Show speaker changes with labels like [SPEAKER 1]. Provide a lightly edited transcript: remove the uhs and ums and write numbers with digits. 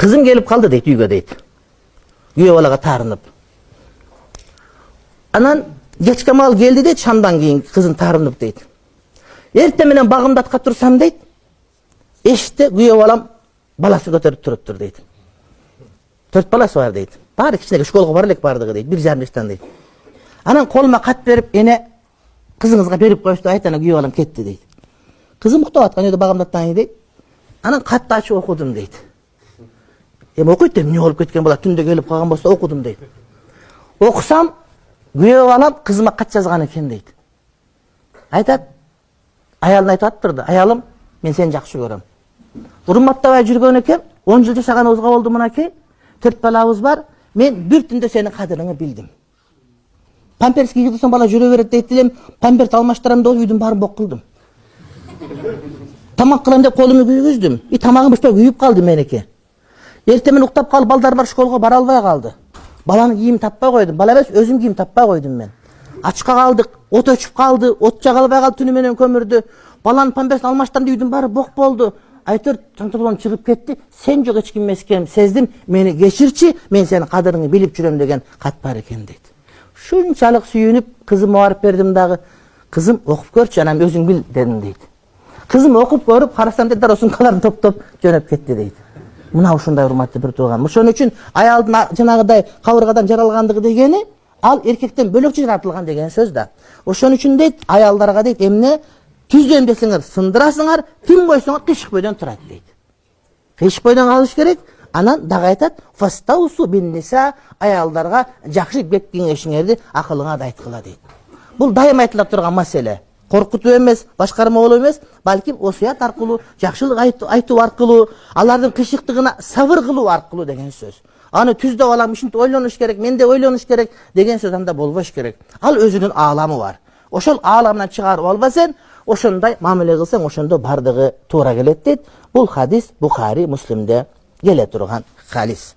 [SPEAKER 1] Kızım gelip kaldı deydi uyga deydi. Güye balaga tarınıp. Anan geçke mal geldi deydi, şamdan keyin kızın tarınıp deydi. Erte menen bagımdatqa tursam deydi. Eşitте güye balam balası götürüp turuptur deydi. 4 balası var deydi. Bari kichine şkolga baralek bardygy deydi. 1,5 yaştan deydi. Anan koluma kat berip ene kızыңızga berip koyuştu, aytana güye balam ketti deydi. Kızım uktap atkan edi bagımdattan deydi. Anan katты açıp okudum deydi. Okuyt deyim, ne olup ketken bola, tünde gelip kalgan bolsa okudum deydi. Okusam güye balam kızıma kat жазган eken deydi. Aytat, ayalına aytat turdu. Ayalım, men seni жақсы көрөм. Урматтабай жүргөн экен, 10 жыл жашаганыбызга болду мынакей. 4 балабыз бар. Men bir түндө сенин кадырыңы билдим. Памперс кийгизсең бала жүрө берет дейт элем, памперс алмаштырам деп үйдүн баарын бок кылдым. Тамак кылам деп колумду күйгүздүм. Тамагым бишпей күйүп калды менеке. Эртең менен уктап калып, балдар бар, школга бара албай калды. Баланын кийимин таппай койдум. Бала эмес, өзүм кийим таппай койдум мен. Ачка калдык, от өчүп калды, от жага албай калды, түнү менен көмүрдү. Баланын памперсин алмаштырам деп үйдүн баары бок болду. Айтыр чаңтырбан чыгып кетти. Сен жок эч ким эмес экенин сездим. Мени кечирчи, мен сенин кадырыңды билип жүрөм деген кат бар экен дейт. Шунчалык сүйүнүп кызыма барып бердим дагы. Кызым окуп көрчү, анан өзүң бил дедим дейт. Кызым окуп көрүп, карасам дейт, сумкаларын топтоп жөнөп кетти дейт. Мына ушундай урматтуу бир тууган. Ошон үчүн аялдын жанагыдай кабыргадан жаралгандыгы дегени ал эркектен бөлөкчө жаратылган деген сөз да. Ошон үчүн дейт, аялдарга дейт, эмне түздөн десеңер сындырасыңар, тим койсоңор кыйшыкпойдон турат дейт. Кыйшыкпойдон калыш керек. Анан дагы айтат, фастаусу бинниса, аялдарга жакшы бек кеңешиңерди акылыңа айткыла дейт. Бул дайым айтыла турган маселе. Коркутуу эмес, башкарма болуу эмес, балким осуят аркылуу, жакшылык айтуу аркылуу, алардын кыйшыктыгына сабыр кылуу аркылуу деген сөз. Аны түздө балам ушинтип ойлонуш керек, мен де ойлонуш керек деген сөз анда болбош керек. Ал өзүнүн ааламы бар. Ошол ааламынан чыгарып албасаң, ошондой мамиле кылсаң, ошондо бардыгы туура келет дейт. Бул хадис Бухари, Муслимде келе турган хадис.